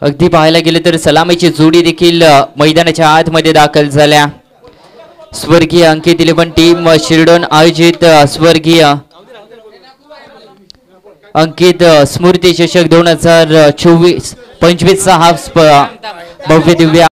अगदी पाहायला गेले तर सलामीची जोडी देखील मैदानाच्या आतमध्ये दाखल झाल्या। स्वर्गीय अंकित 11 टीम शिरडोन आयोजित स्वर्गीय अंकित स्मृती चषक 2024-25 चा हा भव्य दिव्य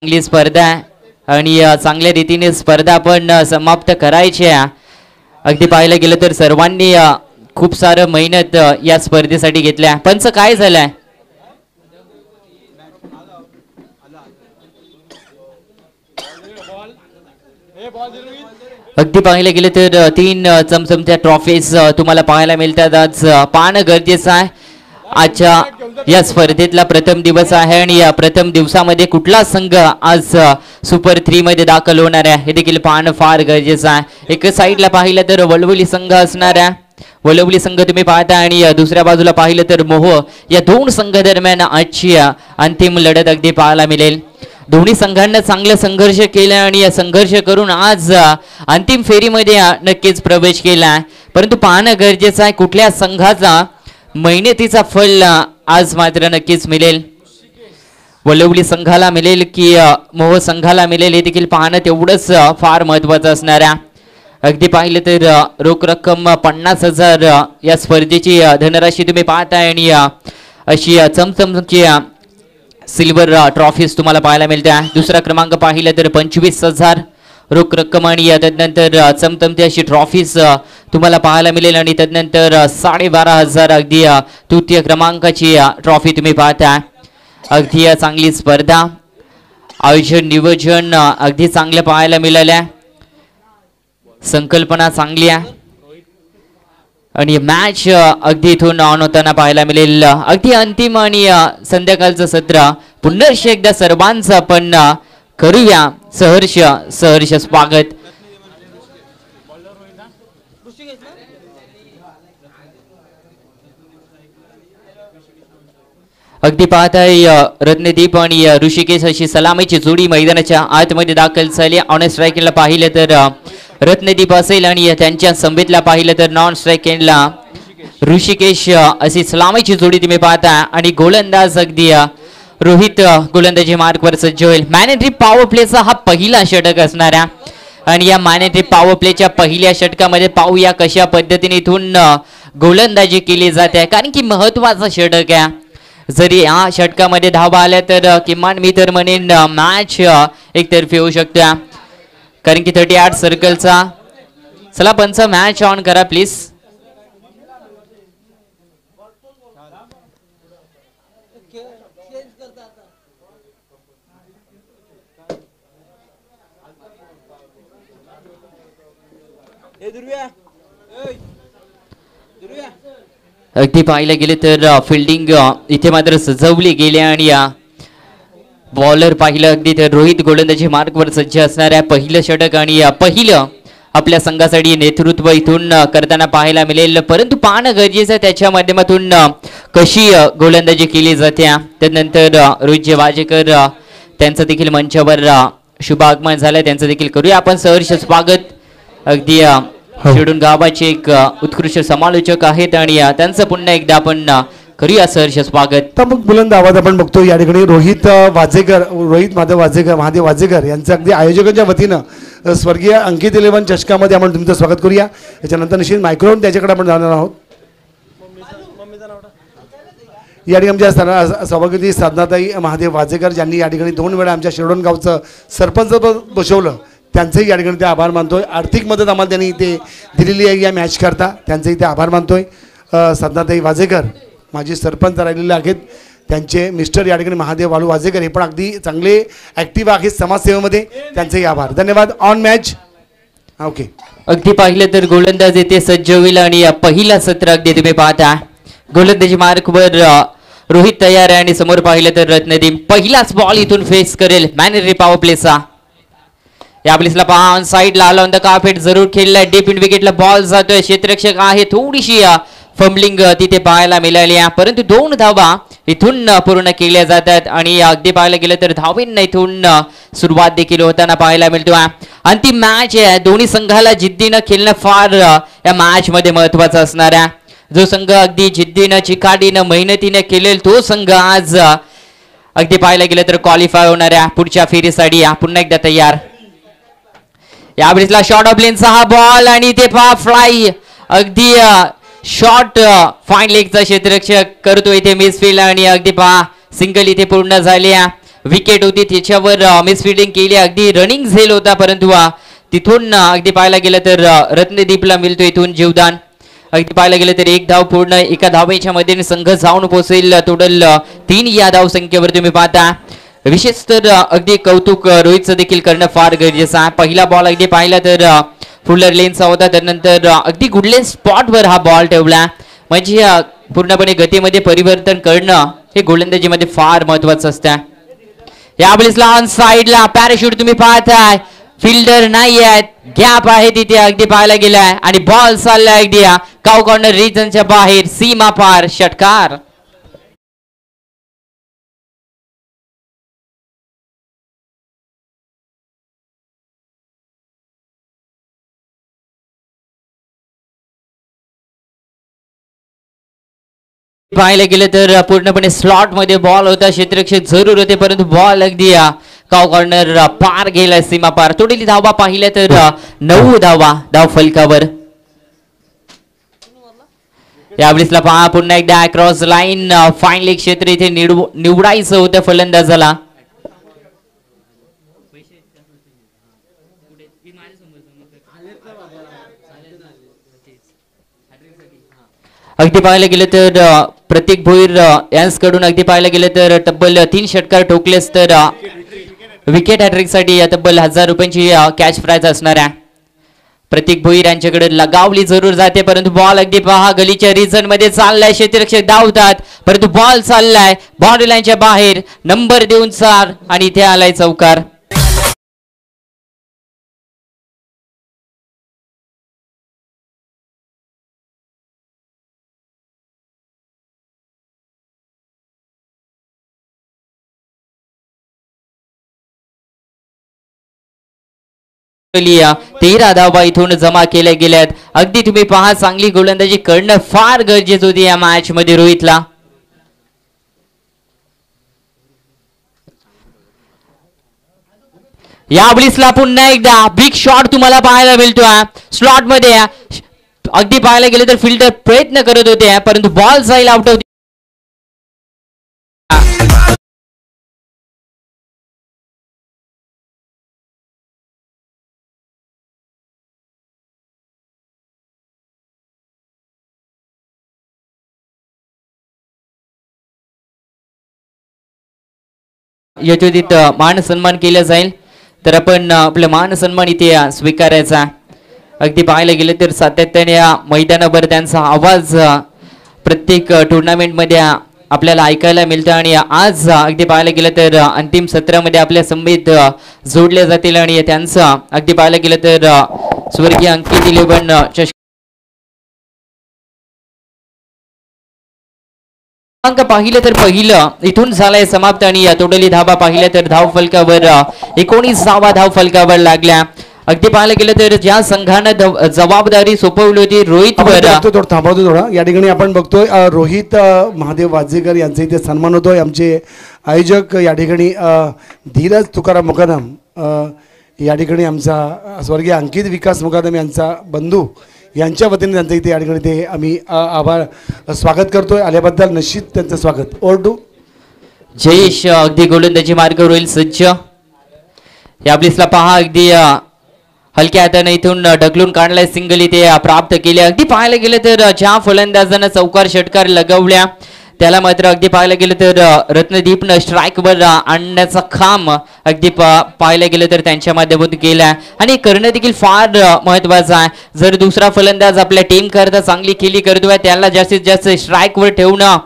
चांगली स्पर्धा आणि चांगल्या रीतीने स्पर्धा पण समाप्त करायची आहे। अगदी पाहायला गेलं तर सर्वांनी खूप सारं मेहनत या स्पर्धेसाठी घेतल्या। पंच काय झालंय? अगदी पाहायला गेलं तर 3 चमचमच्या ट्रॉफीज तुम्हाला पाहायला मिळतात। आज पाहणं गरजेचं आहे। आजच्या या स्पर्धेतला प्रथम दिवस आहे आणि या प्रथम दिवसामध्ये कुठला संघ आज सुपर 3 मध्ये दाखल होणार आहे हे देखील पाहणं फार गरजेचं आहे। एक साईडला पाहिलं तर वळवली संघ असणार आहे, वळवली संघ तुम्ही पाहता आणि दुसऱ्या बाजूला पाहिलं तर मोह, या दोन संघ दरम्यान आजची अंतिम लढत अगदी पाहायला मिळेल। दोन्ही संघांना चांगला संघर्ष केला आणि या संघर्ष करून आज अंतिम फेरीमध्ये नक्कीच प्रवेश केला, परंतु पाहणं गरजेचं आहे कुठल्या संघाचा मेहनतीचा फळ आज मात्र नक्कीच मिळेल। वळवली संघाला मिळेल की मोह संघाला मिळेल हे देखील पाहणं तेवढंच फार महत्त्वाचं असणार आहे। अगदी पाहिलं तर रोख रक्कम 50,000 या स्पर्धेची धनराशी तुम्ही पाहताय आणि अशी चमचमची सिल्वर ट्रॉफीज तुम्हाला पाहायला मिळते। दुसरा क्रमांक पाहिलं तर 25,000 रोख रक्कम आणि तदनंतर चमचमती अशी ट्रॉफीज तुम्हाला पाहायला मिळेल आणि तदनंतर 12,500 अगदी तृतीय क्रमांकाची ट्रॉफी तुम्ही पाहता। अगदी चांगली स्पर्धा, आयोजन नियोजन अगदी चांगलं पाहायला मिळालं, संकल्पना चांगली आहे आणि मॅच अगदी इथून ऑन होताना पाहायला मिळेल। अगदी अंतिम आणि संध्याकाळचं सत्र पुन्हा एकदा सर्वांचं आपण करूया सहर्ष सहर्ष स्वागत। अगदी पाहताय रत्नदीप आणि ऋषिकेश अशी सलामीची जोडी मैदानाच्या आतमध्ये दाखल झाली। ऑन स्ट्राईकला पाहिलं तर रत्नदीप असेल आणि त्यांच्या संभेतला पाहिलं तर नॉन स्ट्राईकला ऋषिकेश अशी सलामीची जोडी तुम्ही पाहता आणि गोलंदाज अगदी रोहित गोलंदाजी मार्कवर सज्ज होईल। मॅनेटरी पॉवर प्लेचा हा पहिला षटक असणार आहे आणि या मॅनेटरी पॉवर प्लेच्या पहिल्या षटकामध्ये पाहूया कशा पद्धतीने इथून गोलंदाजी केली जाते, कारण की महत्त्वाचा षटक आहे। जरी या षटकामध्ये धावा आल्या तर किमान मी तर म्हणेन मॅच एकतर्फी होऊ शकतो, कारण की 38 सर्कलचा। चला पंच मॅच ऑन करा प्लीज। अगदी पाहायला गेले तर फिल्डिंग इथे मात्र सजवली गेली आणि बॉलर पाहिलं अगदी तर रोहित गोलंदाजी मार्कवर सज्ज असणार आहे। पहिलं षटक आणि पहिलं आपल्या संघासाठी नेतृत्व इथून करताना पाहायला मिळेल, परंतु पाहणं गरजेचं त्याच्या माध्यमातून कशी गोलंदाजी केली जाते। त्यानंतर रोहित वाजेकर त्यांचं देखील मंचावर शुभ आगमन झालं, त्यांचं देखील करूया आपण सहर्ष स्वागत। अगदी शिरडोन गावाचे एक उत्कृष्ट समालोचक आहेत आणि त्यांचं पुन्हा एकदा आपण करूया सहर्ष स्वागत। तर मग बुलंद आवाज आपण बघतो या ठिकाणी रोहित महादेव वाजेकर यांचं अगदी आयोजकांच्या वतीनं स्वर्गीय अंकित 11 चषकामध्ये आपण तुमचं स्वागत करूया। याच्यानंतर निश्चित मायक्रोफोन त्याच्याकडे आपण जाणार आहोत। या ठिकाणी आमच्या सभापती साधनाताई महादेव वाजेकर ज्यांनी या ठिकाणी 2 वेळा आमच्या शिरडोन गावचं सरपंचपद बसवलं, त्यांचंही या ठिकाणी ते आभार मानतोय। आर्थिक मदत आम्हाला त्यांनी इथे दिलेली आहे या मॅच करता, त्यांचंही ते आभार मानतोय। साधनाताई वाजेकर माजी सरपंच राहिलेले आहेत, त्यांचे मिस्टर या ठिकाणी महादेव वालू वाजेकर हे पण अगदी चांगले ॲक्टिव्ह आहेत समाजसेवेमध्ये, त्यांचेही आभार धन्यवाद. On match okay. अगदी पाहिलं तर गोलंदाज येथे सज्ज होईल आणि पहिला सत्र अगदी तुम्ही पाहता गोलंदाजी मार्कवर रोहित तयार आहे आणि समोर पाहिलं तर रत्नदीप पहिलाच बॉल इथून फेस करेल मॅनरी पॉवर प्लेचा. या प्लेसला पहा ऑन साइडला आला ऑन द कार्पेट जरूर खेळलाय डीप इन विकेटला बॉल जातोय. क्षेत्ररक्षक आहे थोडीशी फंबलिंग तिथे पाहायला मिळाली आहे परंतु 2 धावा इथून पूर्ण केल्या जातात आणि अगदी पाहायला गेलं तर धावींना इथून सुरुवात देखील होताना पाहायला मिळतो. अंतिम मॅच आहे दोन्ही संघाला जिद्दीनं खेळणं फार या मॅच मध्ये महत्वाचं असणार आहे. जो संघ अगदी जिद्दीनं चिकाटीनं मेहनतीने केलेल तो संघ आज अगदी पाहायला गेलं तर क्वालिफाय होणार आहे पुढच्या फेरीसाठी. पुन्हा एकदा तयार. यावेळेसला शॉर्ट ऑफ लेनचा हा बॉल आणि ते पहा फ्लाय अगदी शॉर्ट फाईन लेगचा क्षेत्ररक्षक करतो इथे मिसफिल्ड आणि अगदी पहा सिंगल इथे पूर्ण झाली. विकेट होती त्याच्यावर मिसफिल्डिंग केली अगदी रनिंग झेल होता परंतु तिथून अगदी पाहायला गेलं तर रत्नदीपला मिळतो इथून जीवदान. अगदी पाहायला गेलं तर 1 धाव पूर्ण एका धावेच्या मध्ये संघ जाऊन पोहोचेल. टोटल 3 या धाव संख्येवर तुम्ही पाहता. विशेष तर अगदी कौतुक रोहितचं देखील करणं फार गरजेचं आहे. पहिला बॉल अगदी पाहिला तर फुलर लेनचा होता त्यानंतर अगदी गुडलेन स्पॉटवर हा बॉल ठेवला म्हणजे पूर्णपणे गतीमध्ये परिवर्तन करणं हे गोलंदाजीमध्ये फार महत्वाचं असतं. यावेळेसला ऑन साइडला पॅराशूट तुम्ही पाहताय फिल्डर नाही आहेत गॅप आहे तिथे अगदी पाहायला गेलाय आणि बॉल चाललाय अगदी काउ कॉर्नर रिजनच्या बाहेर सीमा पार षटकार. पाहायला गेलं तर पूर्णपणे स्लॉट मध्ये बॉल होता क्षेत्ररक्षक जरूर होते परंतु बॉल अगदी काउ कॉर्नर पार गेला सीमा पार. टोटली धावा पाहिल्या तर 9 धावा धाव फलकावर. यावेळेसला पहा पुन्हा एकदा क्रॉस लाईन फाईन लेग क्षेत्र इथे निवडायचं होतं फलंदाजाला. अगदी पाहायला गेलं तर प्रतीक भोईर यांच्याकडून अगदी पाहायला गेलं तर तब्बल 3 षटकार ठोकलेस तर विकेट हॅट्रिक साठी तब्बल 1000 रुपयांची कॅच प्राइज असणार आहे. प्रतीक भोईर यांच्याकडे लगावली जरूर जाते परंतु बॉल अगदी पहा गलीच्या रिजन मध्ये चाललाय. क्षेत्ररक्षक धावतात परंतु बॉल चाललाय बाउंड्री लाईनच्या बाहेर नंबर देऊन 4 आणि इथे आलाय चौकार. ऑस्ट्रेलिया 13 धावा इथून जमा केल्या गेल्यात. अगदी तुम्ही पहा चांगली गोलंदाजी करणं फार गरजेचं होती या मॅच मध्ये रोहितला. या ब्लिसला पुन्हा एकदा बिग शॉट तुम्हाला पाहायला मिळतोय स्लॉट मध्ये. अगदी पाहायला गेले तर फिल्डर प्रयत्न करत होते परंतु बॉल जाईल आउट होती. यथोचित मान सन्मान केला जाईल तर आपण आपला मान सन्मान इथे स्वीकारायचा. अगदी पाहायला गेले तर सातत्याने या मैदानावर त्यांचा आवाज प्रत्येक टुर्नामेंट मध्ये आपल्याला ऐकायला मिळतं आणि आज अगदी पाहायला गेलं तर अंतिम सत्रामध्ये आपल्या समेत जोडले जातील आणि त्यांचा अगदी पाहायला गेलं तर स्वर्गीय अंकित 11 अंक पाहिलं तर पहिलं इथून झालंय समाप्त आणि टोटली धावा पाहिल्या तर धाव फलकावर 19 धावा धाव फलकावर लागल्या. अगदी पाहायला गेलं तर ज्या संघानं जबाबदारी सोपवली होती रोहितवर थांबवतो थोडा. या ठिकाणी आपण बघतोय रोहित महादेव वाजेकर यांचा इथे सन्मान होतोय. आमचे आयोजक या ठिकाणी धीरज तुकाराम मुकादम या ठिकाणी आमचा स्वर्गीय अंकित विकास मुकादम यांचा बंधू यांच्या वतीने त्यांचं इथे या ठिकाणी ते आम्ही आभार स्वागत करतोय. आल्याबद्दल निश्चित त्यांचं स्वागत. ओरडू जयेश अगदी गोलंदाजी मार्ग होईल सज्ज. या ब्लिसला पहा अगदी हलक्या हाताने इथून ढकलून काढलाय सिंगल इथे प्राप्त केले. अगदी पाहायला गेलं तर ज्या फलंदाजांना चौकार षटकार लगवल्या त्याला मात्र अगदी पाहायला गेलं तर रत्नदीपनं स्ट्राईकवर आणण्याचा काम अगदी पाहायला गेलं तर त्यांच्या माध्यमातून केला आणि करणं देखील फार महत्वाचं आहे. जर दुसरा फलंदाज आपल्या टीम करता चांगली खेळी करतोय त्याला जास्तीत जास्त स्ट्राईकवर ठेवणं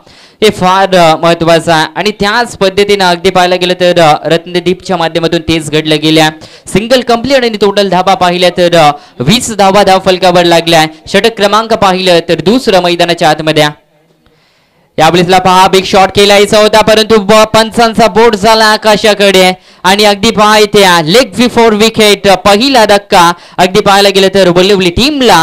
हे फार महत्वाचं आहे आणि त्याच पद्धतीनं अगदी पाहायला गेलं तर रत्नदीपच्या माध्यमातून तेच घडलं गेल्या. सिंगल कंप्लीट आणि टोटल धाबा पाहिल्या तर 20 धावा धाव फलकावर लागल्या. षटक क्रमांक पाहिलं तर दुसरं मैदानाच्या आतमध्ये. यावेळेसला पहा बिग शॉट केलायचा होता परंतु पंचांचा बोट झाला आकाशाकडे आणि अगदी पहा इथे लेग बिफोर विकेट पहिला धक्का अगदी पाहायला गेलं तर बोलिवली टीमला.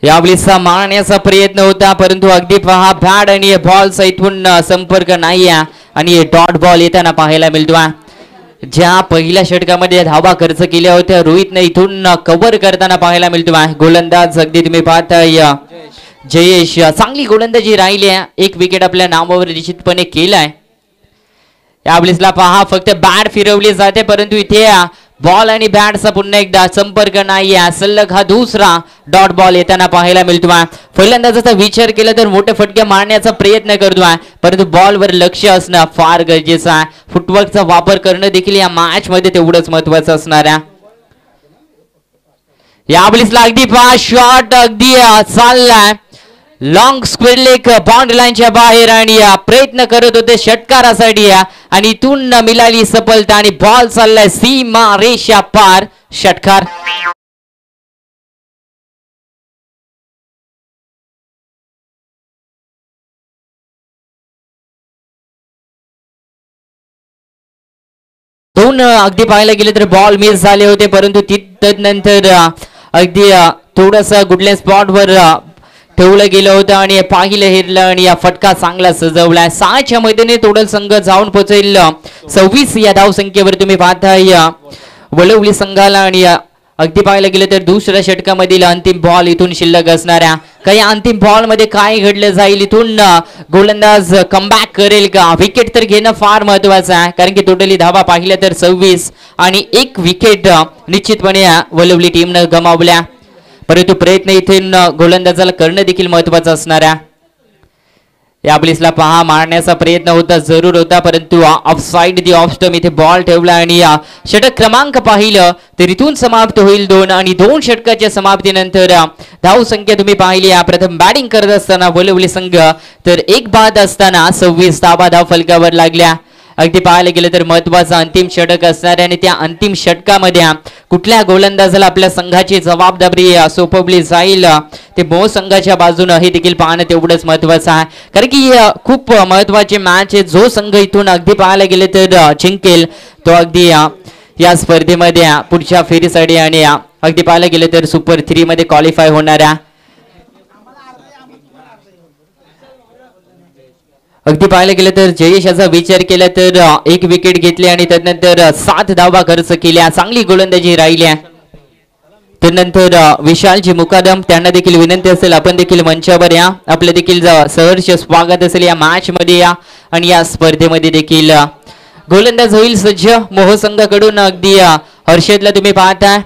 यावेळेसचा मारण्याचा प्रयत्न होता परंतु अगदी पहा बॅट आणि बॉलचा इथून संपर्क नाही आणि डॉट बॉल येताना पाहायला मिळतोय. ज्या पहिल्या षटकामध्ये धावा खर्च केल्या होत्या रोहितने इथून कव्हर करताना पाहायला मिळतोय. गोलंदाज अगदी तुम्ही पाहताय जयेश चांगली गोलंदाजी राहिली आहे. एक विकेट आपल्या नावावर निश्चितपणे केलाय. यावेळेसला पहा फक्त बॅट फिरवली जाते परंतु इथे बॉल आणि बॅटचा पुन्हा एकदा संपर्क नाही आहे. सलग हा दुसरा डॉट बॉल येताना पाहायला मिळतोय. फलंदाजाचा विचार केला तर मोठे फटके मारण्याचा प्रयत्न करतोय परंतु बॉलवर लक्ष असणं फार गरजेचं आहे. फुटवर्कचा वापर करणं देखील या मॅच मध्ये तेवढंच महत्वाचं असणार आहे. यावेळेसला अगदी पहा शॉट अगदी चाललाय लॉंग स्क्वेअर लेग बाउंड्री लाईनच्या बाहेर आणि प्रयत्न करत होते षटकारासाठी आणि इथून मिळाली सफलता आणि बॉल चाललाय सीमा रेषा पार षटकार. दोन अगदी पाहायला गेले तर बॉल मिस झाले होते परंतु तदनंतर अगदी थोडंसं गुडल्या स्पॉटवर ठेवलं गेलं होतं आणि पाहिलं हेरलं आणि या फटका चांगला सजवलाय. 6च्या मैदानी टोटल संघ जाऊन पोहोचेल 26 या धाव संख्येवर तुम्ही पाहताय वळवली संघाला आणि अगदी पाहायला गेलं तर दुसऱ्या षटकामधील अंतिम बॉल इथून शिल्लक असणाऱ्या काही अंतिम बॉल मध्ये काय घडलं जाईल इथून गोलंदाज कमबॅक करेल का. विकेट तर घेणं फार महत्वाचं आहे कारण की टोटली धावा पाहिल्या तर 26 आणि एक विकेट निश्चितपणे वळवली टीमनं गमावल्या परंतु प्रयत्न इथे गोलंदाजाला करणं देखील महत्वाचं असणार आहे. यावेळेसला पहा मारण्याचा प्रयत्न होता जरूर होता परंतु of side the off stump इथे बॉल ठेवला आणि षटक क्रमांक पाहिलं तर इथून समाप्त होईल 2 आणि 2 षटकाच्या समाप्तीनंतर धाव संख्या तुम्ही पाहिली प्रथम बॅटिंग करत असताना वळवली संघ तर एक बाद असताना 26 धावा धाव फलकावर लागल्या. अगदी पाहायला गेलं तर महत्वाचं अंतिम षटक असणार आणि त्या अंतिम षटकामध्ये कुठल्या गोलंदाजाला आपल्या संघाची जबाबदारी सोपवली जाईल ते बहु संघाच्या बाजूने हे देखील पाहणं तेवढंच महत्वाचं आहे कारण की खूप महत्वाचे मॅच आहे. जो संघ इथून अगदी पाहायला गेले तर जिंकेल तो अगदी या स्पर्धेमध्ये पुढच्या फेरीसाठी आणि अगदी पाहायला गेले तर सुपर 3 मध्ये क्वालिफाय होणाऱ्या. अगदी पाहायला गेलं तर जयेश याचा विचार केला तर एक विकेट घेतली आणि त्यानंतर 7 धावा खर्च केल्या. चांगली गोलंदाजी राहिल्या. त्यानंतर विशालजी मुकादम त्यांना देखील विनंती असेल आपण देखील मंचावर या. आपलं देखील सहर्ष स्वागत असेल या मॅच मध्ये या आणि या स्पर्धेमध्ये देखील गोलंदाज होईल सज्ज मोह संघाकडून अगदी हर्षदला तुम्ही पाहता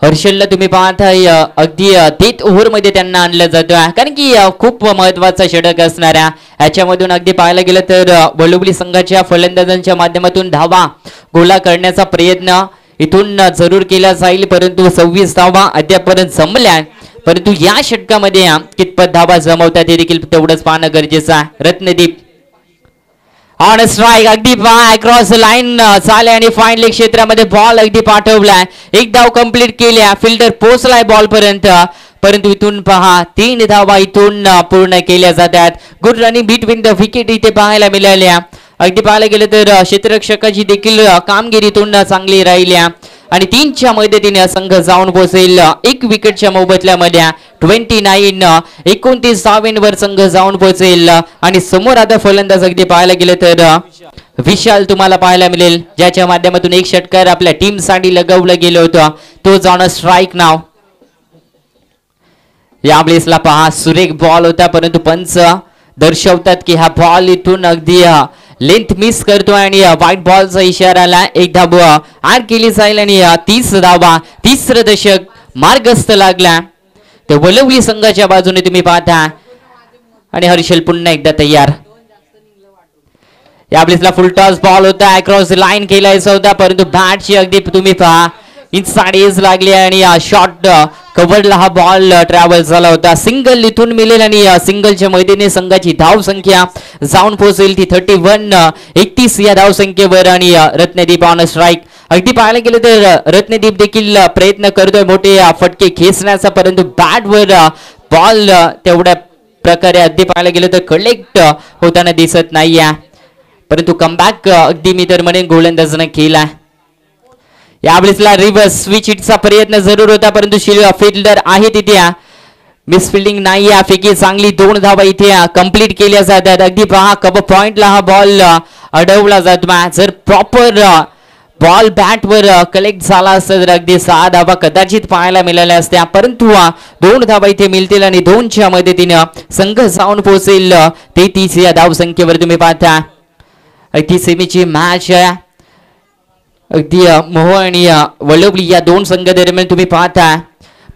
हर्षलला तुम्ही पाहताय अगदी 3 ओव्हर मध्ये त्यांना आणलं जातं कारण की खूप महत्वाचा षटक असणाऱ्या याच्यामधून अगदी पाहायला गेलं तर वळवली संघाच्या फलंदाजांच्या माध्यमातून धावा गोला करण्याचा प्रयत्न इथून जरूर केला जाईल परंतु 26 धावा अद्यापर्यंत जमल्या परंतु या षटकामध्ये कितपत धावा जमवतात हे देखील तेवढंच पाहणं गरजेचं आहे. रत्नदीप ऑन स्ट्राइक अगदी अक्रॉस लाईन चाले आणि फाईन लेग क्षेत्रामध्ये बॉल अगदी पाठवलाय. एक धाव कंप्लीट केल्या. फिल्डर पोहोचलाय बॉल पर्यंत परंतु इथून पहा 3 धावा इथून पूर्ण केल्या जातात. Good running between the wicket इथे पाहायला मिळाल्या. अगदी पाहायला गेलं तर क्षेत्ररक्षकाची देखील कामगिरीतून चांगली राहिल्या आणि 3च्या मदतीने संघ जाऊन पोहोचेल 1 विकेटच्या मोबदल्यामध्ये 29 धावांवर संघ जाऊन पोहोचेल. आणि समोर आता फलंदाज अगदी पाहायला गेलं तर विशाल तुम्हाला पाहायला मिळेल, ज्याच्या माध्यमातून 1 षटकार आपल्या टीम साठी लगवलं गेलं होतं. तो जाऊन स्ट्राईक नाव. या प्लेसला पहा सुरेख बॉल होता, परंतु पंच दर्शवतात की हा बॉल इथून अगदी लेंथ मिस करतोय आणि व्हाईट बॉलचा इशारा आला. 1 धावा आड केली जाईल आणि 30 धावा 3रं दशक मार्गस्थ लागला. तर वलवली संघाच्या बाजूने तुम्ही पाहता आणि हर्षल पुन्हा एकदा तयार. या प्लेसला फुल टॉस बॉल होता, अक्रॉस लाईन केलायचा होता, परंतु बॅटची अगदी तुम्ही पहा इनसाइड एज लागली आणि शॉर्ट कव्हरला हा बॉल ट्रॅव्हल झाला होता. सिंगल इथून मिळेल आणि सिंगलच्या मदतीने संघाची धाव संख्या जाऊन पोहोचेल ती 31 या धाव संख्येवर. आणि रत्नदीप ऑन स्ट्राईक. अगदी पाहायला गेलं तर रत्नदीप देखील प्रयत्न करतोय मोठे फटके खेचण्याचा, परंतु बॅटवर बॉल तेवढ्या प्रकारे अगदी पाहायला गेलं तर कलेक्ट होताना दिसत नाहीये. परंतु कमबॅक अगदी मी तर म्हणेन गोलंदाजाने केला. यावेळेसला रिव्हर्स स्विच हिटचा प्रयत्न जरूर होता, परंतु फिल्डर आहे तिथे मिस फिल्डिंग नाही. यापैकी चांगली 2 धावा इथे कंप्लीट केल्या जातात. अगदी पहा कव्हर पॉइंटला हा बॉल अडवला जातो. जर प्रॉपर बॉल बॅटवर कलेक्ट झाला असता तर अगदी 6 धावा कदाचित पाहायला मिळाल्या असत्या, परंतु 2 धावा इथे मिळतील आणि 2च्या मदतीने संघ जाऊन पोहोचेल 33 या धाव संख्येवर. तुम्ही पाहता अगदी सेमीची मॅच आहे. अगदी मोह आणि वलवली या 2 संघ दरम्यान तुम्ही पाहता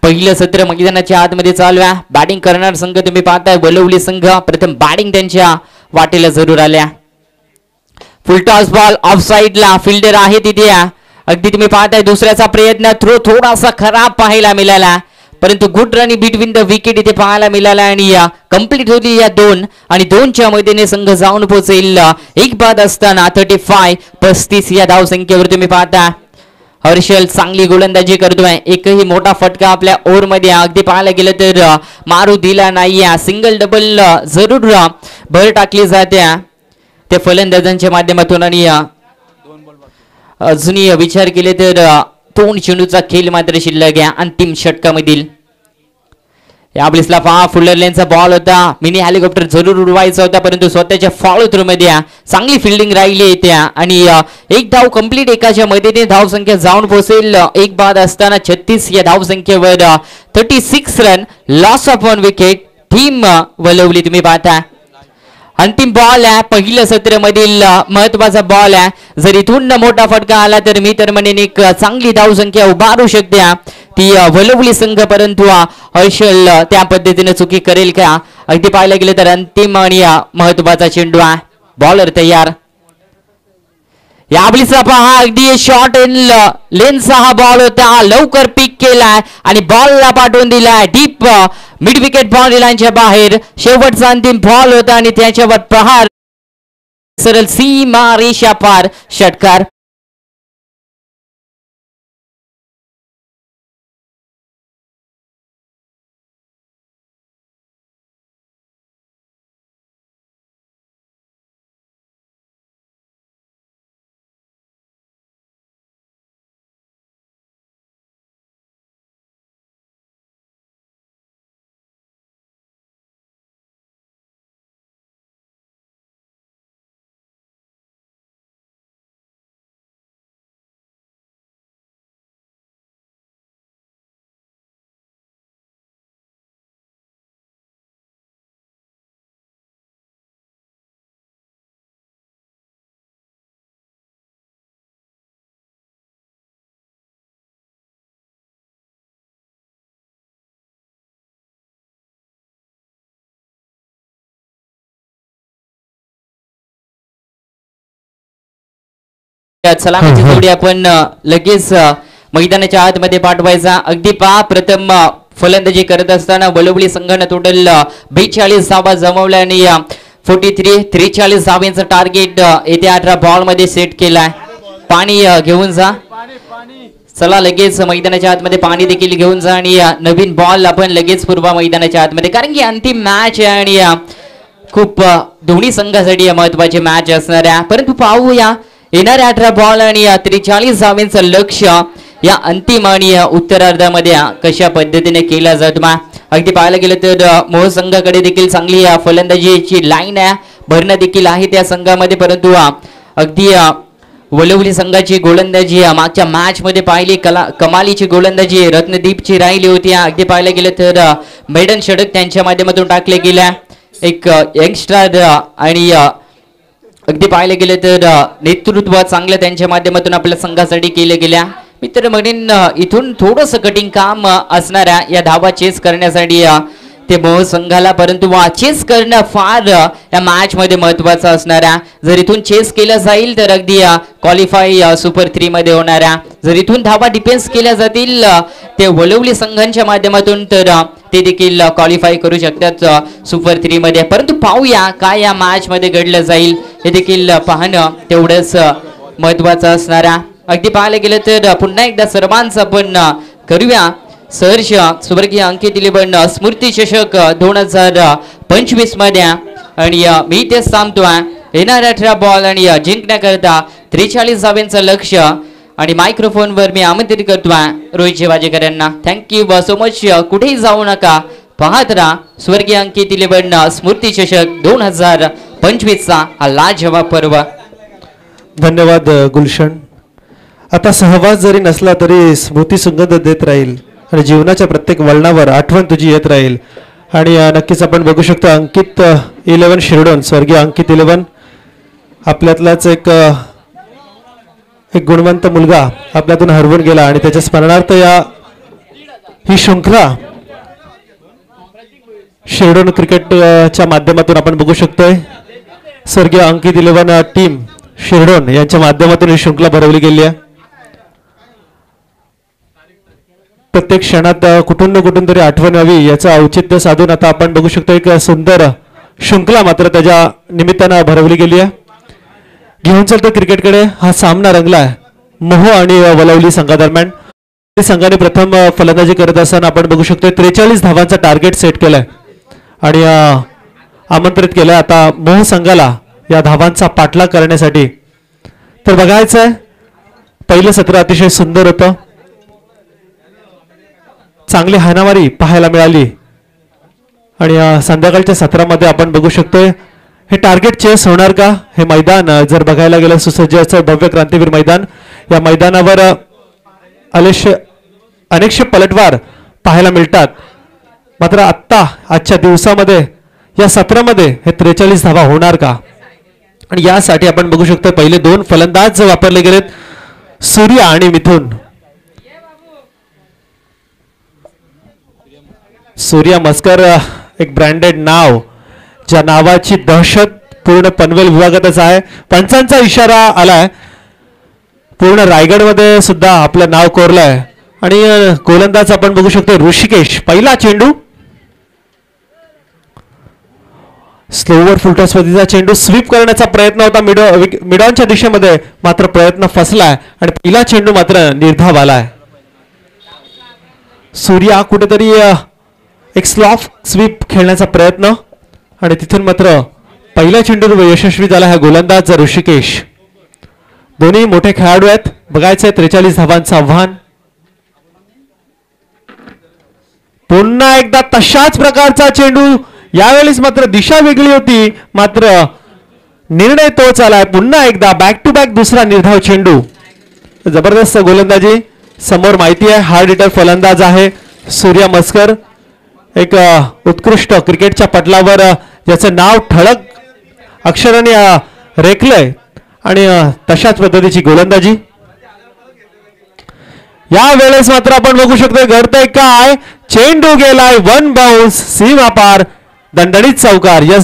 पहिलं सत्र मैदानाच्या आतमध्ये चालू आहे. बॅटिंग करणार संघ तुम्ही पाहताय वलवली संघ. प्रथम बॅटिंग त्यांच्या वाटेला जरूर आल्या. फुल टॉस बॉल ऑफ साइडला फिल्डर आहे तिथे. अगदी तुम्ही पाहताय दुसऱ्याचा प्रयत्न थ्रो थोडासा खराब पाहायला मिळाला, परंतु good run between the wicket इथे पाहायला मिळाला आणि कंप्लीट होती या 2 आणि 2च्या मदतीने संघ जाऊन पोहोचेल 1 बाद असताना 35 या धाव संख्येवर. तुम्ही पाहता हर्षल चांगली गोलंदाजी करतोय. एकही मोठा फटका आपल्या ओव्हर मध्ये अगदी पाहायला गेलं तर मारू दिला नाही. सिंगल डबल जरूर भर टाकली जाते त्या फलंदाजांच्या माध्यमातून. आणि अजूनही विचार केले तर 2 चेंडूचा खेळ मात्र शिल्लक आहे अंतिम षटकामधील. या प्लेसला पहा फुलर लेनचा बॉल होता, मिनी हेलिकॉप्टर जरूर उडवायचा होता, परंतु स्वतःच्या फॉलो थ्रू मध्ये चांगली फिल्डिंग राहिली त्या आणि 1 धाव कंप्लीट. एकाच्या मदतीने धाव संख्या जाऊन पोहोचेल 1 बाद असताना 36 या धाव संख्येवर. 36 run loss of 1 wicket team वलवली. तुम्ही पाहता अंतिम बॉल आहे पहिलं सत्र मधील महत्वाचा बॉल आहे. जर इथून मोठा फटका आला तर मी तर म्हणेन एक चांगली धाव संख्या उभारू शकते ती वलवली संघ, परंतु हर्षल त्या पद्धतीने चुकी करेल का? अगदी पाहायला गेलं तर अंतिम आणि महत्वाचा चेंडू आहे. बॉलर तयार. यावेळीचा पहा अगदी शॉर्ट इन लेनचा हा बॉल होता, लवकर पिक केलाय आणि बॉलला पाठवून दिलाय डीप मिड विकेट बाउंड्री लाईनच्या बाहेर. शेवटचा अंतिम बॉल होता आणि त्याच्यावर प्रहार सरळ सीमा रेषा पार षटकार. सलामीची जोडी आपण लगेच मैदानाच्या आतमध्ये पाठवायचा. अगदी पहा प्रथम फलंदाजी करत असताना वलवली संघाने टोटल 42 धावा जमवल्या आणि 43 धावांचं टार्गेट येत्या 18 बॉल मध्ये सेट केलाय. पाणी घेऊन जा. चला लगेच मैदानाच्या आतमध्ये पाणी देखील घेऊन जा आणि नवीन बॉल आपण लगेच पुरवा मैदानाच्या आतमध्ये, कारण की अंतिम मॅच आहे आणि खूप दोन्ही संघासाठी महत्वाची मॅच असणार आहे. परंतु पाहूया येणाऱ्या 18 बॉल आणि 43 धावांचं लक्ष या अंतिम आणि उत्तरार्धामध्ये कशा पद्धतीने केला जातो. अगदी पाहायला गेलं तर मोह संघाकडे देखील चांगली फलंदाजीची लाईन आहे, भरणं देखील आहे त्या संघामध्ये. परंतु अगदी वलवली संघाची गोलंदाजी मागच्या मॅच मध्ये पाहिली कमालीची गोलंदाजी रत्नदीपची राहिली होती. अगदी पाहायला गेलं तर मेडन षटक त्यांच्या माध्यमातून टाकले गेल्या. एक यंगस्टर आणि अगदी पाहायला गेलं तर नेतृत्व चांगलं त्यांच्या माध्यमातून आपल्या संघासाठी केले गेल्या. मित्र म्हणेन इथून थोडंसं कठीण काम असणाऱ्या या धावा चेस करण्यासाठी ते मोह संघाला, परंतु चेस करणं फार या मॅच मध्ये महत्वाचं असणाऱ्या. जर इथून चेस केलं जाईल तर अगदी क्वालिफाय सुपर 3 मध्ये होणाऱ्या. जर इथून धावा डिफेन्स केल्या जातील ते वलवली संघांच्या माध्यमातून तर ते देखील क्वालिफाय करू शकतात सुपर 3 मध्ये. परंतु पाहूया काय या मॅच मध्ये घडलं जाईल हे देखील पाहणं तेवढंच महत्वाचं असणाऱ्या. अगदी पाहायला गेलं तर पुन्हा एकदा सर्वांचं आपण करूया सहर्ष स्वर्गीय अंकित इलेवन स्मृती चषक 2025 मध्ये. आणि मी तेच सांगतोय येणाऱ्या 18 बॉल आणि जिंकण्याकरता 43 धावांचं लक्ष. आणि मायक्रोफोनवर मी आमंत्रित करतोय रोहित वाजेकर यांना. Thank you so much. कुठेही जाऊ नका, पाहत राहा स्वर्गीय अंकित इलेवन स्मृती चषक 2025चा हा लाजवाब पर्व. धन्यवाद गुलशन. आता सहवास जरी नसला तरी स्मृती सुगंध देत राहील आणि जीवनाच्या प्रत्येक वळणावर आठवण तुझी येत राहील. आणि नक्कीच आपण बघू शकतो अंकित 11 शिरडोन, स्वर्गीय अंकित 11 आपल्यातलाच एक गुणवंत मुलगा आपल्यातून हरवून गेला आणि त्याच्या स्मरणार्थ ही शृंखला शिरडोन क्रिकेटच्या माध्यमातून आपण बघू शकतोय. स्वर्गीय अंकित 11 टीम शिरडोन यांच्या माध्यमातून ही शृंखला भरवली गेली आहे. प्रत्येक क्षणात कुठून ना कुठून तरी आठवण यावी याचं औचित्य साधून आता आपण बघू शकतो एक सुंदर शृंखला मात्र त्याच्या निमित्तानं भरवली गेली आहे. घेऊन चलतो क्रिकेटकडे हा सामना रंगला आहे मोह आणि वलवली संघादरम्यान. संघाने प्रथम फलंदाजी करत असताना आपण बघू शकतो 43 धावांचा टार्गेट सेट केलाय आणि आमंत्रित केलंय आता मोह संघाला या धावांचा पाठलाग करण्यासाठी. तर बघायचं आहे पहिलं सत्र अतिशय सुंदर होतं, चांगली हाणामारी पाहायला मिळाली आणि संध्याकाळच्या सत्रामध्ये आपण बघू शकतोय हे टार्गेट चेस होणार का. हे मैदान जर बघायला गेलं सुसज्ज भव्य क्रांतीवीर मैदान, या मैदानावर अनेकशे पलटवार पाहायला मिळतात. मात्र आजच्या दिवसामध्ये या सत्रामध्ये हे 43 धावा होणार का. आणि यासाठी आपण बघू शकतो पहिले 2 फलंदाज वापरले गेलेत, सूर्या आणि मिथुन. सूर्या मस्कर एक ब्रँडेड नाव, ज्या नावाची दहशत पूर्ण पनवेल विभागातच आहे. पंचांचा इशारा आलाय, पूर्ण रायगडमध्ये सुद्धा आपलं नाव कोरलंय. आणि गोलंदाज आपण बघू शकतो ऋषिकेश. पहिला चेंडू स्लोवर फुलटॉस पद्धतीचा चेंडू स्वीप करण्याचा प्रयत्न होता मिडॉनच्या दिशेमध्ये, मात्र प्रयत्न फसलाय आणि पहिला चेंडू मात्र निर्धाव आलाय. सूर्या कुठेतरी एक स्लॉफ स्वीप खेळण्याचा प्रयत्न आणि तिथून मात्र पहिल्या चेंडूवर यशस्वी झाला हा गोलंदाज ऋषिकेश. दोन्ही मोठे खेळाडू आहेत. बघायचंय 43 धावांचं आव्हान. पुन्हा एकदा तशाच प्रकारचा चेंडू, यावेळेस मात्र दिशा वेगळी होती, मात्र निर्णय तोच आलाय. पुन्हा एकदा बॅक टू बॅक दुसरा निर्धाव चेंडू. जबरदस्त गोलंदाजी. समोर माहिती आहे हार्ड हिटर फलंदाज आहे सूर्या मस्कर, एक उत्कृष्ट क्रिकेटच्या पटलावर ज्याचं नाव ठळक अक्षराने रेखलंय आणि तशाच पद्धतीची गोलंदाजी. या वेळेस मात्र आपण बघू शकतो घडतंय काय, चेंडू गेलाय 1 बाउन्स, सीमा पार, दणदणीत चौकार. यस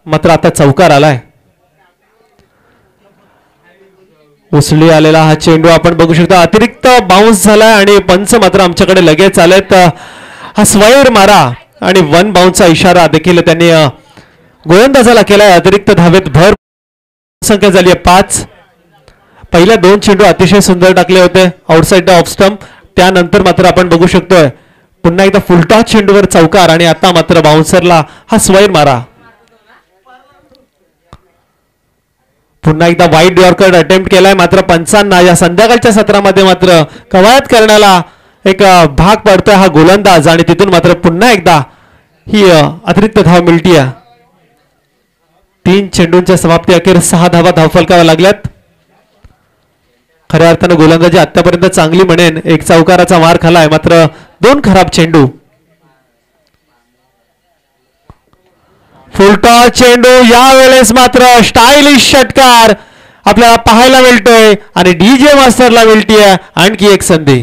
मात्र आता चौकार आलाय. उसळी आलेला हा चेंडू आपण बघू शकता अतिरिक्त बाउन्स झालाय आणि पंच मात्र आमच्याकडे लगेच आलेत. हा स्वैर मारा आणि 1 बाउन्सचा इशारा देखील त्यांनी गोलंदाजाला केलाय. अतिरिक्त धावेत भर संख्या झाली आहे 5. पहिल्या 2 चेंडू अतिशय सुंदर टाकले होते आउटसाइड द ऑफ स्टंप. त्यानंतर मात्र आपण बघू शकतोय पुन्हा एकदा फुलटॉस चेंडूवर चौकार आणि आता मात्र बाउन्सरला हा स्वैर मारा. पुन्हा एकदा वाईड यॉर्कर अटेम्प्ट केलाय मात्र पंचांना या संध्याकाळच्या सत्रामध्ये मात्र कवायत करण्याला एक भाग पडतोय हा गोलंदाज आणि तिथून मात्र पुन्हा एकदा ही अतिरिक्त धाव मिळतीये. 3 चेंडूंच्या समाप्ती अखेर 6 धावा धावफलकावर लागल्यात. खऱ्या अर्थानं गोलंदाजी आतापर्यंत चांगली म्हणेन. एक चौकाराचा मार खालाय मात्र 2 खराब चेंडू. फुलटॉस चेंडू यावेळेस मात्र स्टायलिश षटकार आपल्याला पाहायला मिळतोय आणि डीजे मास्टरला मिळतीये आणखी एक संधी.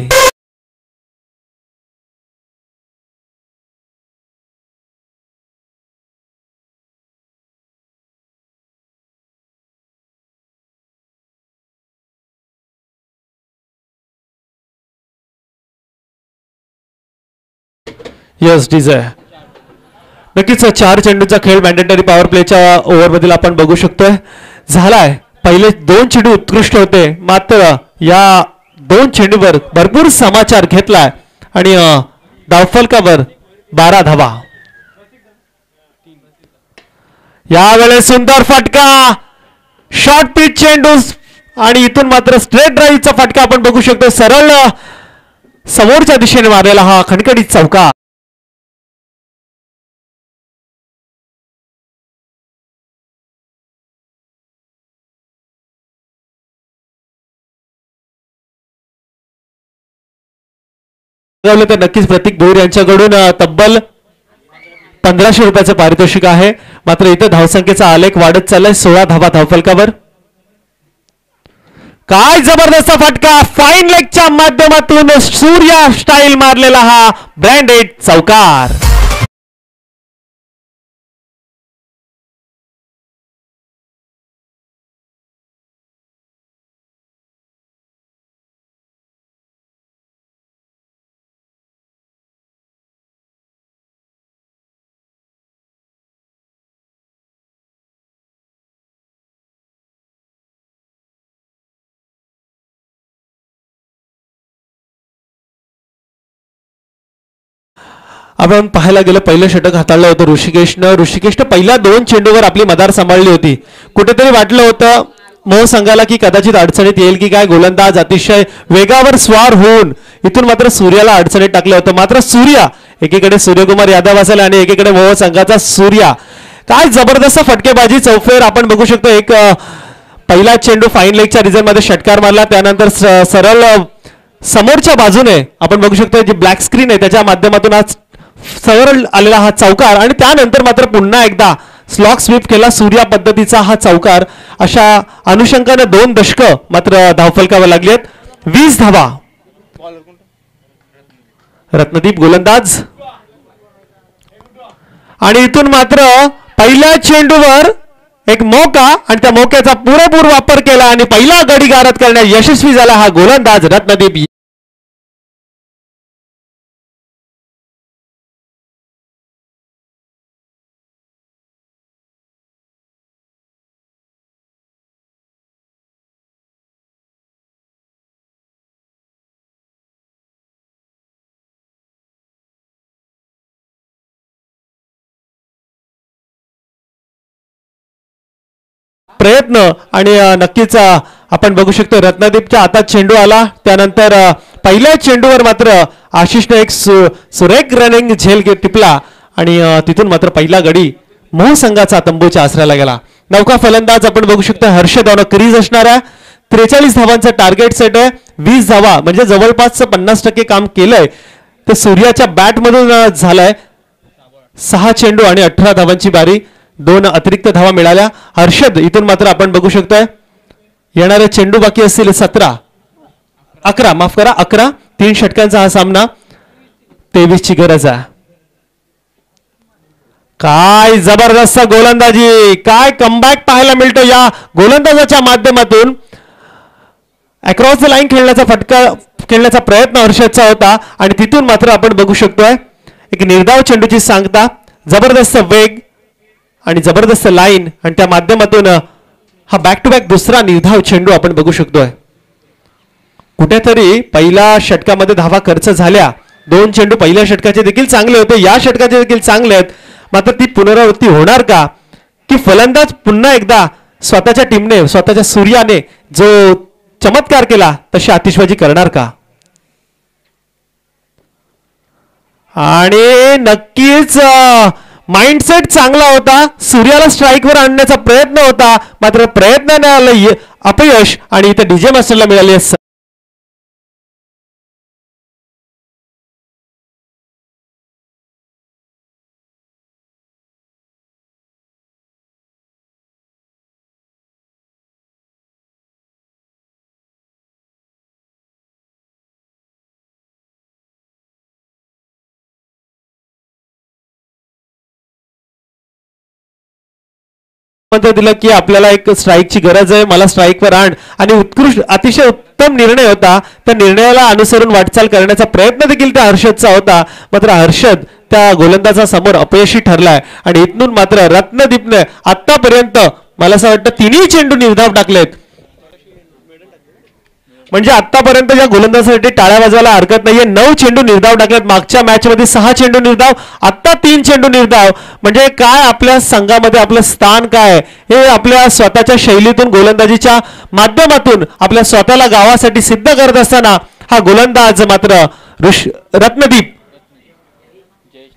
यस डीजे नक्कीच 4 चेंडूचा खेळ मॅन्डेटरी पॉवर प्लेच्या ओव्हरमधील आपण बघू शकतोय झालाय. पहिले 2 चेंडू उत्कृष्ट होते मात्र या 2 चेंडूवर भरपूर समाचार घेतलाय आणि धावफलकावर 12 धावा. यावेळेस सुंदर फटका शॉर्ट पिच चेंडू आणि इथून मात्र स्ट्रेट ड्राईव्हचा फटका आपण बघू शकतो. सरळ समोरच्या दिशेने मारलेला हा खणखणीत चौका. तर नक्कीच प्रतीक भोईर यांच्याकडून तब्बल 1500 रुपयाचं पारितोषिक आहे. मात्र इथं धावसंख्येचा आलेख वाढत चाललाय. 16 धावा धावफलकावर. काय जबरदस्त फटका फाईन लेगच्या माध्यमातून सूर्या स्टाईल मारलेला हा ब्रँडेड चौकार. आपण पाहायला गेलं पहिलं षटक हाताळलं होतं ऋषिकेशनं पहिल्या 2 चेंडूवर आपली मदार सांभाळली होती. कुठेतरी वाटलं होतं मोह संघाला की कदाचित अडचणीत येईल की काय. गोलंदाज अतिशय वेगावर स्वार होऊन इथून मात्र सूर्याला अडचणीत टाकलं होतं. मात्र सूर्या एकीकडे सूर्यकुमार यादव असेल आणि एकीकडे मोह संघाचा सूर्या काय जबरदस्त फटकेबाजी चौफेर आपण बघू शकतो. एक पहिला चेंडू फाईन लेगच्या रिझन मध्ये षटकार मारला त्यानंतर सरळ समोरच्या बाजूने आपण बघू शकतो जी ब्लॅक स्क्रीन आहे त्याच्या माध्यमातून आज सरळ आलेला हा चौकार आणि त्यानंतर मात्र पुन्हा एकदा स्लॉक स्वीप केला सूर्या पद्धतीचा हा चौकार. अशा अनुषंगाने 2 दशकं मात्र धावफलकावर लागली आहेत. 20 धावा. रत्नदीप गोलंदाज आणि इथून मात्र पहिल्या चेंडूवर एक मौका आणि त्या मौक्याचा पुरेपूर वापर केला आणि पहिला गडी गारद करण्यात यशस्वी झाला हा गोलंदाज रत्नदीप. प्रयत्न आणि नक्कीच आपण बघू शकतो रत्नदीपच्या हातात चेंडू आला त्यानंतर पहिल्या चेंडूवर मात्र आशिषने एक सुरेख रनिंग झेल टिपला आणि तिथून मात्र पहिला गडी मोह संघाचा तंबूच्या आसऱ्याला गेला. नौका फलंदाज आपण बघू शकतो हर्षद क्रीज असणाऱ्या 43 धावांचा टार्गेट सेट आहे. 20 धावा म्हणजे जवळपास 50% काम केलंय ते सूर्याच्या बॅट मधून झालंय. 6 चेंडू आणि 18 धावांची बारी. 2 अतिरिक्त धावा मिळाल्या. हर्षद इथून मात्र आपण बघू शकतोय येणारे चेंडू बाकी असतील 11 माफ करा 11. 3 षटकांचा हा सामना. 23 ची गरज आहे. काय जबरदस्त गोलंदाजी, काय कमबॅक पाहायला मिळतो या गोलंदाजाच्या माध्यमातून. अक्रॉस द लाईन खेळण्याचा प्रयत्न हर्षदचा होता आणि तिथून मात्र आपण बघू शकतोय एक निर्धाव चेंडूची सांगता, जबरदस्त वेग आणि जबरदस्त लाईन आणि त्या माध्यमातून हा बॅक टू बॅक दुसरा निर्धाव चेंडू आपण बघू शकतोय. कुठेतरी पहिल्या षटकामध्ये धावा खर्च झाल्या, 2 चेंडू पहिल्या षटकाचे देखील चांगले होते, या षटकाचे देखील चांगले आहेत, मात्र ती पुनरावृत्ती होणार का, की फलंदाज पुन्हा एकदा स्वतःच्या टीमने स्वतःच्या सूर्याने जो चमत्कार केला तशी आतिषबाजी करणार का. आणि नक्कीच माइंडसेट चांगला होता, सूर्याला स्ट्राईकवर आणण्याचा प्रयत्न होता, मात्र प्रयत्नाने अपयश आणि इथे डीजे मास्टरला मिळाले. दिलं की आपल्याला एक स्ट्राईकची गरज आहे, मला स्ट्राईकवर आण, आणि उत्कृष्ट अतिशय उत्तम निर्णय होता. त्या निर्णयाला अनुसरून वाटचाल करण्याचा प्रयत्न देखील त्या हर्षदचा होता, मात्र हर्षद त्या गोलंदाजासमोर अपयशी ठरलाय. आणि इथून मात्र रत्नदीपने आतापर्यंत मला असं वाटतं 3ही चेंडू निर्धाव टाकलेत. म्हणजे आतापर्यंत या गोलंदाजासाठी टाळ्या वाजवायला हरकत नाहीये. 9 चेंडू निर्धाव टाकलेत, मागच्या मॅच मध्ये 6 चेंडू निर्धाव, आता 3 चेंडू निर्धाव. म्हणजे काय आपल्या संघामध्ये आपलं स्थान काय हे आपल्या स्वतःच्या शैलीतून गोलंदाजीच्या माध्यमातून आपल्या स्वतःला गावासाठी सिद्ध करत असताना हा गोलंदाज मात्र रत्नदीप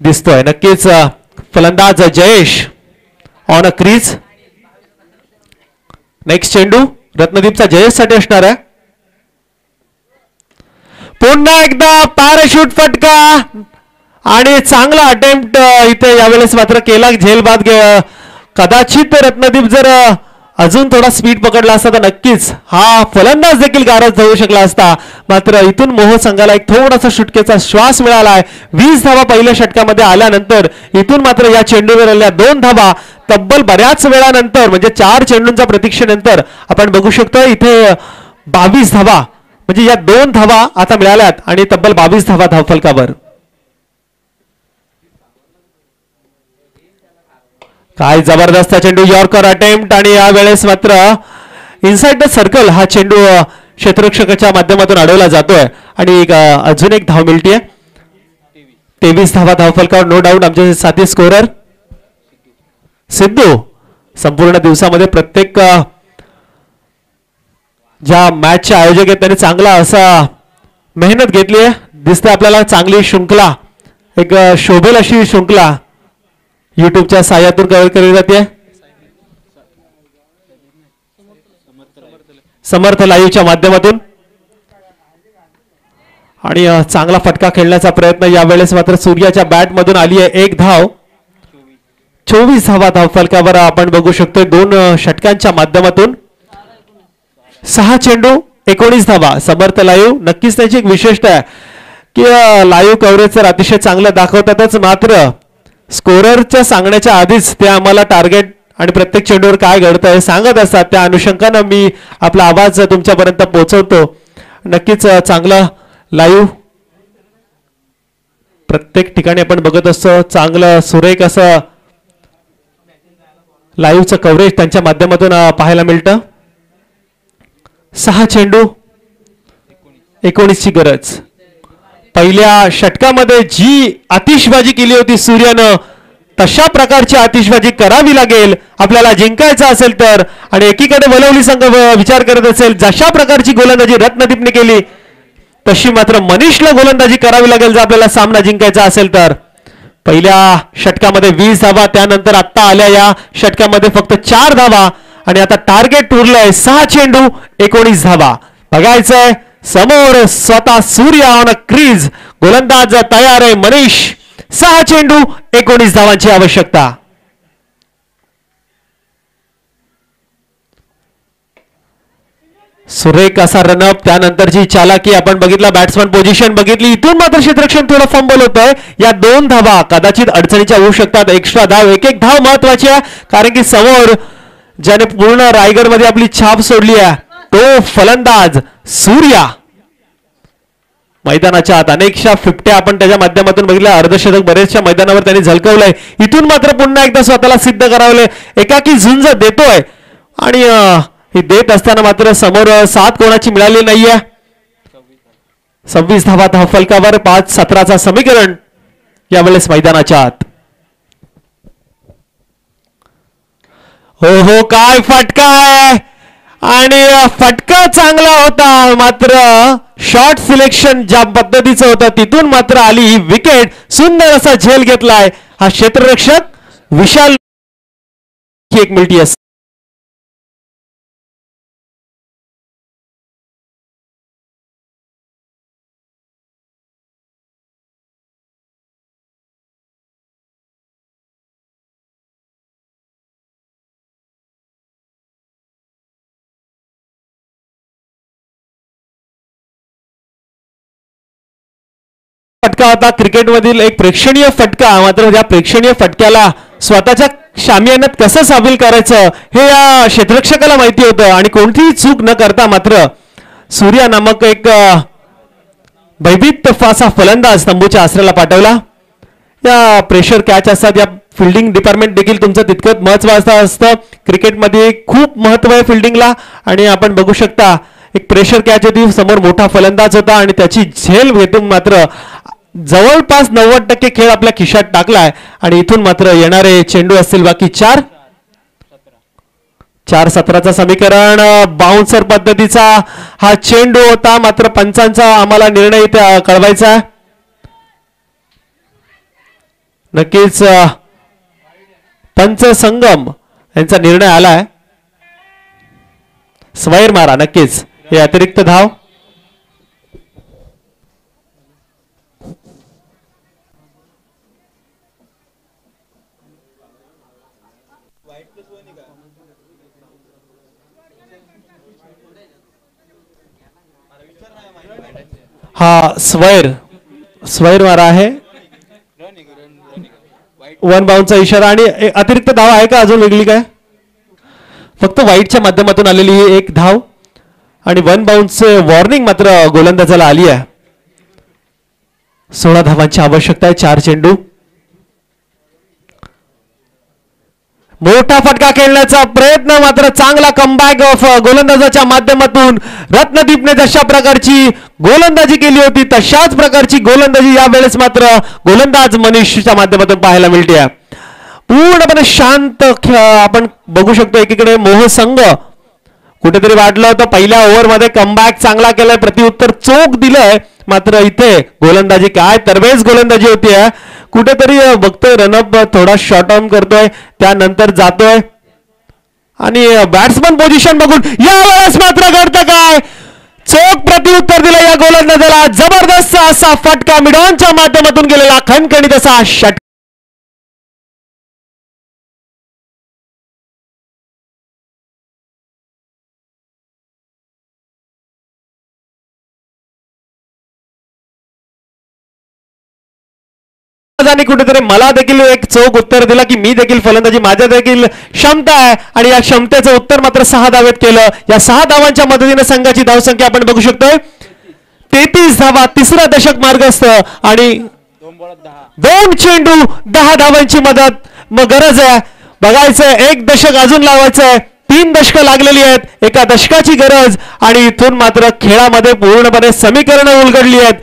दिसतोय. नक्कीच फलंदाज Jayesh on a crease. Next चेंडू रत्नदीपचा जयेशसाठी असणार आहे. पुन्हा एकदा पॅराशूट फटका आणि चांगला अटेम्प्ट इथे यावेळेस मात्र केला झेलबाद. कदाचित रत्नदीप जर अजून थोडा स्पीड पकडला असता तर नक्कीच हा फलंदाज देखील गारद होऊ शकला असता, मात्र इथून मोह संघाला एक थोडासा सुटकेचा श्वास मिळालाय. 20 धावा पहिल्या षटकामध्ये आल्यानंतर इथून मात्र या चेंडूवर आल्या 2 धावा तब्बल बऱ्याच वेळानंतर, म्हणजे 4 चेंडूंच्या प्रतीक्षेनंतर आपण बघू शकतो इथे 22 धावा, म्हणजे या 2 धावा आता मिळाल्यात आणि तब्बल 22 धावा धावफलकावर. काय जबरदस्त चेंडू, यॉर्कर अटेम्प्ट, आणि यावेळेस मात्र इनसाइड द सर्कल हा चेंडू क्षेत्ररक्षकाच्या माध्यमातून अडवला जातोय आणि अजून एक धाव मिळतीये. 23 धावा धावफलकावर. नो डाऊट आमचे साथी स्कोरर सिद्धू संपूर्ण दिवसामध्ये प्रत्येक ज्या मॅचचे आयोजक आहेत त्यांनी चांगला असा मेहनत घेतली आहे. दिसते आपल्याला चांगली शृंखला, एक शोभेल अशी शृंखला युट्यूबच्या साहाय्यातून कव्हर केली जाते. समर्थ लाईव्हच्या माध्यमातून आणि चांगला फटका खेळण्याचा प्रयत्न यावेळेस मात्र सूर्याच्या बॅट मधून आली आहे. 1 धाव, 24 धावा धावफलकावर आपण बघू शकतो. 2 षटकांच्या माध्यमातून 6 चेंडू 19 धावा. समर्थ लाईव्ह नक्कीच त्याची एक विशेषता आहे की लाईव्ह कव्हरेज तर अतिशय चांगलं दाखवतातच, मात्र स्कोररच्या सांगण्याच्या आधीच ते आम्हाला टार्गेट आणि प्रत्येक चेंडूवर काय घडतं हे सांगत असतात. त्या अनुषंगानं मी आपला आवाज तुमच्यापर्यंत पोहोचवतो. नक्कीच चांगलं लाईव्ह प्रत्येक ठिकाणी आपण बघत असतो. चांगलं सुरेख असं लाईव्हचं कव्हरेज त्यांच्या माध्यमातून पाहायला मिळतं. 6 चेंडू 19 ची गरज. पहिल्या षटकामध्ये जी आतिषबाजी केली होती सूर्यानं, तशा प्रकारची आतिषबाजी करावी लागेल आपल्याला जिंकायचं असेल तर. आणि एकीकडे वलवली संघ विचार करत असेल जशा प्रकारची गोलंदाजी रत्नदीपने केली तशी मात्र मनीषला गोलंदाजी करावी लागेल जर आपल्याला सामना जिंकायचा असेल तर. पहिल्या षटकामध्ये 20 धावा, त्यानंतर आता आल्या या षटकामध्ये फक्त 4 धावा आणि आता टार्गेट उरलंय 6 चेंडू 19 धावा. बघायचंय समोर स्वतः सूर्य ऑन अ क्रीज, गोलंदाज तयार आहे मनीष. 6 चेंडू 19 धावांची आवश्यकता. सुरेख असा रनअप, त्यानंतरची चालाकी आपण बघितला, बॅट्समन पोझिशन बघितली, इथून मात्र क्षेत्ररक्षण थोडं फंबल होतंय. या 2 धावा कदाचित अडचणीच्या होऊ शकतात. एक्स्ट्रा धाव, एक धाव महत्वाची आहे, कारण की समोर ज्याने पूर्ण रायगडमध्ये आपली छाप सोडली आहे तो फलंदाज सूर्या. मैदानाच्या आत अनेकशा 50 आपण त्याच्या माध्यमातून बघितल्या, अर्धशतक बरेचशा मैदानावर त्यांनी झलकवलंय. इथून मात्र पुन्हा एकदा स्वतःला सिद्ध करावलंय, एकाकी झुंज देतोय आणि हे देत असताना मात्र समोर 7 कोणाची मिळाली नाहीये. 26 धावा धाव फलकावर, 5-17चा समीकरण यावेळेस मैदानाच्या आत. हो हो, काय फटका आहे आणि फटका चांगला होता, मात्र शॉर्ट सिलेक्शन ज्या पद्धतीचं होतं तिथून मात्र आली ही विकेट. सुंदर असा झेल घेतलाय हा क्षेत्ररक्षक विशाल. एक मिळती असते फटका होता क्रिकेटमधील एक प्रेक्षणीय फटका. मात्र या प्रेक्षणीय फटक्याला स्वतःच्या शामियानात कसं सामील करायचं हे या क्षेत्ररक्षकाला माहिती होतं आणि कोणतीही चूक न करता मात्र सूर्या नामक एक भयभीत फासा फलंदाज तंबूच्या आसऱ्याला पाठवला. या प्रेशर कॅच असतात, या फिल्डिंग डिपार्टमेंट देखील तुमचं तितकंच महत्त्वाचं असतं. क्रिकेटमध्ये खूप महत्त्व आहे फिल्डिंगला आणि आपण बघू शकता एक प्रेशर कॅच होती, समोर मोठा फलंदाज होता आणि त्याची झेल घेतून मात्र जवळपास 90% खेळ आपल्या खिशात टाकलाय आणि इथून मात्र येणारे चेंडू असतील बाकी 4-17चा समीकरण. बाउन्सर पद्धतीचा हा चेंडू होता, मात्र पंचांचा आम्हाला निर्णय इथे कळवायचा आहे. नक्कीच पंच संगम यांचा निर्णय आलाय. स्वैर मारा, नक्कीच हे अतिरिक्त धाव. हा स्वैर मारा आहे. 1 बाउन्सचा इशारा आणि अतिरिक्त धाव आहे का अजून वेगळी काय? फक्त वाईटच्या माध्यमातून आलेली ही एक धाव आणि 1 बाउन्स वॉर्निंग मात्र गोलंदाजाला आली आहे. 16 धावांची आवश्यकता आहे, 4 चेंडू. मोठा फटका खेळण्याचा प्रयत्न, मात्र चांगला कमबॅक गोलंदाजाच्या माध्यमातून. रत्नदीपने जशा प्रकारची गोलंदाजी केली होती तशाच प्रकारची गोलंदाजी यावेळेस मात्र गोलंदाज मनीषच्या माध्यमातून पाहायला मिळते. पूर्णपणे शांत आपण बघू शकतो. एकीकडे मोहसंघ कुठेतरी वाटलं होतं पहिल्या ओव्हरमध्ये कमबॅक चांगला केलाय, प्रत्युत्तर चोख दिलंय, मात्र इथे गोलंदाजी काय तरबेज गोलंदाजी होती. कुठेतरी बघतोय रनअप थोडा शॉर्ट ऑन करतोय, त्यानंतर जातोय आणि बॅट्समन पोझिशन बघून यावेळेस मात्र घडतं काय, चोख प्रत्युत्तर दिलं या गोलंदाजाला. जबरदस्त असा फटका मिडॉनच्या माध्यमातून गेलेला खणखणीत असा षटकार. कुठेतरी मला देखील एक चोख उत्तर दिला की मी देखील फलंदाजी माझ्या देखील क्षमता आहे आणि या क्षमतेचं उत्तर मात्र 6 धावेत केलं. या 6 धावांच्या मदतीने संघाची धावसंख्या आपण बघू शकतोय 33 धावा. तिसरा दशक मार्गस्थ आणि 2 चेंडू 10 धावांची मग गरज आहे. बघायचंय, 1 दशक अजून लावायचंय, 3 दशकं लागलेली आहेत, एका दशकाची गरज आणि इथून मात्र खेळामध्ये पूर्णपणे समीकरणं उलगडली आहेत.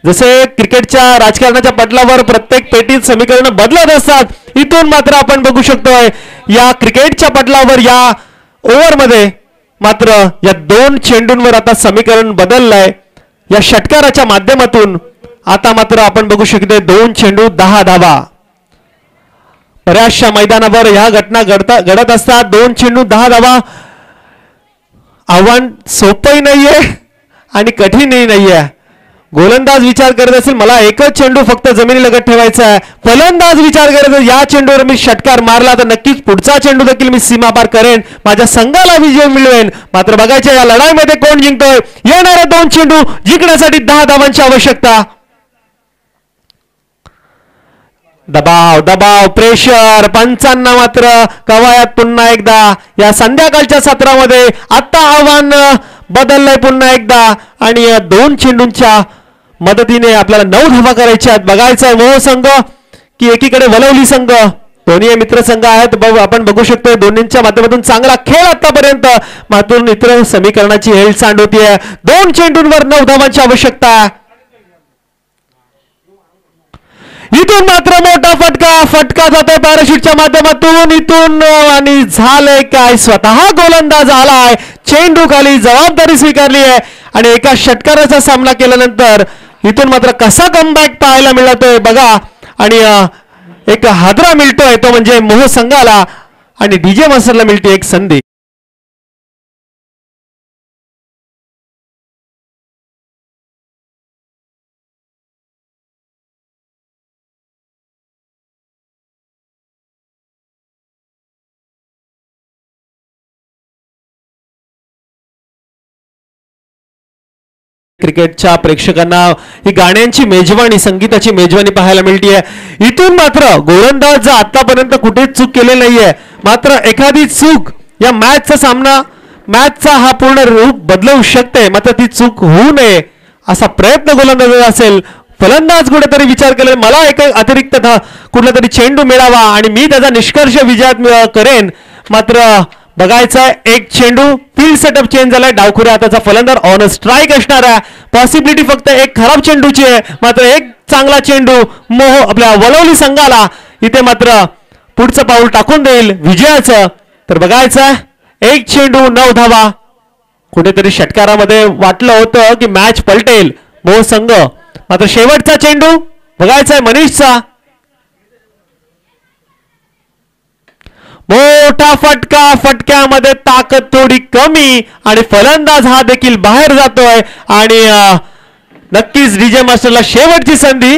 जसे क्रिकेटच्या राजकारणाच्या पटलावर प्रत्येक पेटीत समीकरणं बदलत असतात, इथून मात्र आपण बघू शकतोय या क्रिकेटच्या पटलावर या ओव्हरमध्ये मात्र या 2 चेंडूंवर आता समीकरण बदललंय या षटकाराच्या माध्यमातून. आता मात्र आपण बघू शकतो 2 चेंडू 10 धावा. बऱ्याचशा मैदानावर ह्या घटना घडत असतात. 2 चेंडू 10 धावा आव्हान सोपंही नाहीये आणि कठीणही नाहीये. गोलंदाज विचार करत असेल मला एकच चेंडू फक्त जमिनीलगत ठेवायचा आहे, फलंदाज विचार करत असेल या चेंडूवर मी षटकार मारला तर नक्कीच पुढचा चेंडू देखील मी सीमा पार करेन, माझ्या संघाला विजय मिळवेन. मात्र बघायचे या लढाईमध्ये कोण जिंकतोय. येणारे 2 चेंडू जिंकण्यासाठी 10 धावांची आवश्यकता. दबाव दबाव प्रेशर पंचांना मात्र कवायत पुन्हा एकदा या संध्याकाळच्या सत्रामध्ये आता आव्हान बदललंय पुन्हा एकदा आणि 2 चेंडूंच्या मदतीने आपल्याला 9 धावा करायच्या आहेत. बघायचंय मोह संघ की एकीकडे वलवली संघ, दोन्ही मित्र संघ आहेत. आपण बघू शकतो दोन्हींच्या माध्यमातून चांगला खेळ आतापर्यंत, मात्र इतर समीकरणाची हेळसांड होतीये. 2 चेंडूंवर 9 धावांची आवश्यकता. इथून मात्र मोठा फटका जातोय पॅराशूटच्या माध्यमातून इथून आणि झालंय काय, स्वतः गोलंदाज आलाय, चेंडू खाली, जबाबदारी स्वीकारली आहे आणि एका षटकाराचा सामना केल्यानंतर इथून मात्र कसा कमबॅक पाहायला मिळतोय बघा. आणि एक हादरा मिळतोय तो म्हणजे मोह संघाला आणि डीजे मास्टरला मिळते एक संधी. क्रिकेटच्या प्रेक्षकांना ही गाण्यांची मेजवानी, संगीताची मेजवानी पाहायला मिळते. इथून मात्र गोलंदाज आतापर्यंत कुठेच चूक केलेली नाहीये, मात्र एखादी चूक या मॅचचा हा पूर्ण रूप बदलवू शकते, मात्र ती चूक होऊ नये असा प्रयत्न गोलंदाज असेल. फलंदाज कुठेतरी विचार केले मला एक अतिरिक्त कुठला तरी चेंडू मिळावा आणि मी त्याचा निष्कर्ष विजयात करेन. मात्र बघायचं एक चेंडू फील्ड सेटअप चेंज झालाय. डावखुऱ्या हाताचा फलंदाज ऑन स्ट्राईक असणार आहे. पॉसिबिलिटी फक्त एक खराब चेंडूची आहे, मात्र एक चांगला चेंडू मोह आपल्या वलवली संघाला इथे मात्र पुढचं पाऊल टाकून देईल विजयाचं. तर बघायचं एक चेंडू 9 धावा. कुठेतरी षटकारामध्ये वाटलं होतं की मॅच पलटेल मोह संघ, मात्र शेवटचा चेंडू बघायचा मनीषचा. मोठा फटक्यामध्ये ताकद थोडी कमी आणि फलंदाज हा देखील बाहेर जातोय आणि नक्कीच डीजे मास्टरला शेवटची संधी.